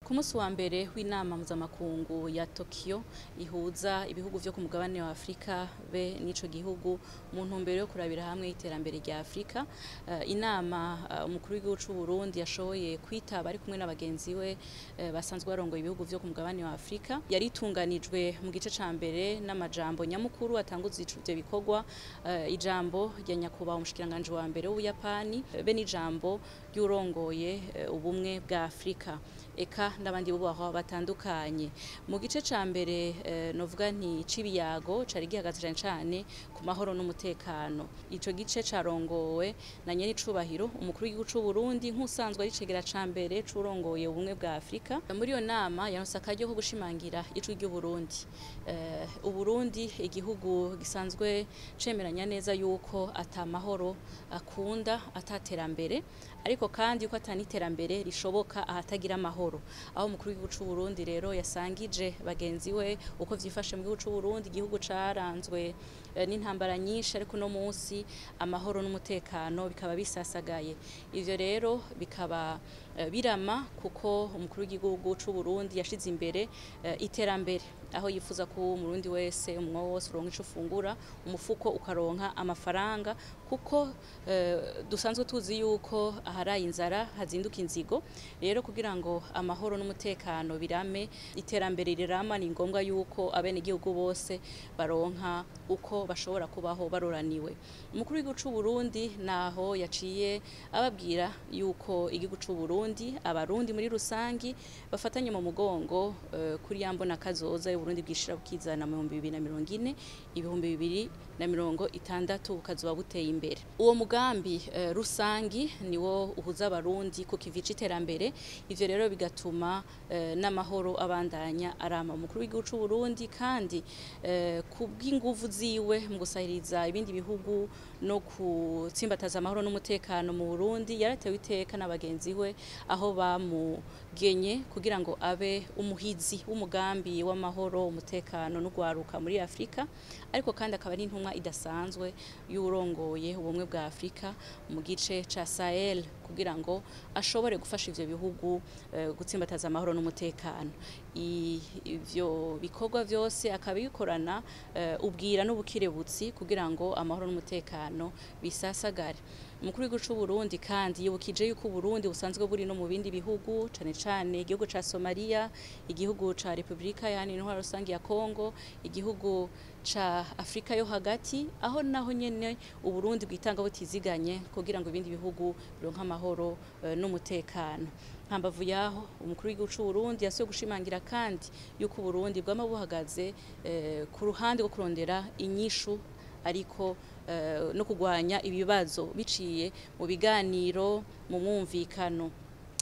Ku munsi wa mbere w'inama mpuzamakungu ya Tokyo ihuza ibihugu vyo ku mugabane wa Afrika be n'ico gihugu mu ntumbero yo kurabira hamwe iterambere rya Afrika, inama umukuru w'igihugu c'u Burundi yashoboye kwitaba ari kumwe n'abagenzi we basanzwe barongoye ibihugu vyo ku mugabane wa Afrika, yari itunganijwe mu gice ca mbere n'amajambo nyamukuru atanguza ivyo bikorwa, ijambo rya nyakubahwa umushikiranganji wa mbere w'Ubuyapani be n'ijambo ry'urongoye ubumwe bwa Afrika eka n'abandi bubahwa batandukanye. Mu gice ca mbere novuga nti cibiyago cari gihagaze cane ku mahoro n'umutekano. Ico gice carongowe na nyene icubahiro umukuru w'igihugu c'u Burundi nk'usanzwe ari cegera ca mbere c'urongoye ubumwe bwa Afrika. Muri iyo nama yaronse akaryo ko gushimangira ijwi ry'u Burundi. Uburundi igihugu gisanzwe cemeranya neza yuko ata mahoro akunda ataterambere, ariko kandi ko ataniterambere rishoboka ahatagira amahoro. Aho umukuru w'igihugu c'u Burundi rero yasangije bagenzi we uko vyifashe mu gihugu c'u Burundi, igihugu caranzwe n'intambara nyinshi, ariko no munsi amahoro n'umutekano bikaba bisasagaye. Ivyo rero bikaba birama kuko umukuru w'igihugu c'u Burundi yashize imbere iterambere, aho yifuza ko umurundi wese umwe wose uronka ico ufungura, umufuko ukaronka amafaranga, kuko dusanzwe tuzi yuko aharaye inzara hazinduka inzigo. Rero kugira ngo amahoro n'umutekano birame, iterambere rirama, ni ngombwa yuko abene igihugu bose baronka uko bashobora kubaho baroraniwe. Umukuru w'igihugu c'u Burundi naho yaciye ababwira yuko igihugu c'u Burundi, abarundi muri rusangi bafatanye mu mugongo kuri yambona kazoza y'Uburundi bwishira bukizana mu 2040, 2060 bukazoba buteye imbere. Uwo mugambi rusangi niwo uhuza abarundi ku kivi c'iterambere. Ivyo rero bigatuma n'amahoro abandanya arama. Umukuru w'igihugu c'u Burundi kandi kubw'inguvu ziwe mu gusahiriza ibindi bihugu no kutsimbataza amahoro n'umutekano mu Burundi, yaratewe iteka n'abagenzi we aho bamugenye kugira ngo abe umuhizi w'umugambi w'amahoro, umutekano n'ugwaruka muri Afrika, ariko kandi akaba ari intumwa idasanzwe y'urongoye ubumwe bwa Afrika mu gice ca Sahel kugira ngo ashobore gufasha ivyo bihugu gutsimbataza amahoro n'umutekano. Ivyo bikorwa vyose akabikorana ubwira n'ubukirebutsi kugira ngo amahoro n'umutekano bisasagare. Umukuru w'igihugu c'u Burundi kandi yibukije yuko Burundi busanzwe buri no mu bindi bihugu, cane cane igihugu ca Somalia, igihugu ca Republika Iharanira Rusangi ya Kongo, igihugu ca Afrika yo hagati, aho naho nyene Uburundi bwitanga butiziganye kugira ngo ibindi bihugu bironke amahoro n'umutekano. Hambavu yaho umukuru w'igihugu c'u Burundi yasuye gushimangira kandi yuko Burundi bwama buhagaze ku ruhande rwo kurondera inyishu, ariko no kugwanya ibibazo biciye mu biganiro, mu mwumvikano.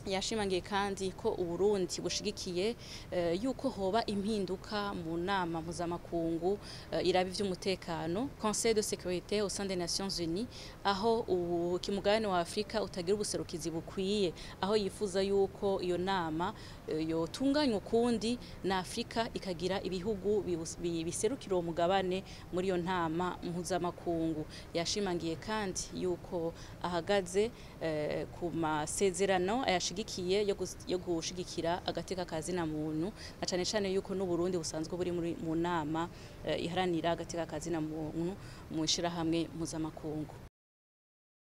Yashimangiye kandi ko Uburundi bushigikiye yuko hoba impinduka mu nama mpuzamakungu iraba ivy'umutekano, Conseil de sécurité au sein des Nations Unies, aho kimugabane wa Afrika utagira ubuserukizi bukwiye, aho yifuza yuko iyo nama yotunganywa kundi na Afrika ikagira ibihugu biserukira uwo mugabane muri iyo nama mpuzamakungu. Yashimangiye kandi yuko ahagaze ku masezerano gikiye yo gushigikira agateka kazina muntu, na cane cane yuko n'Uburundi busanzwe buri mu nama iharanira agateka kazina muntu mu ishirahamwe mpuzamakungu.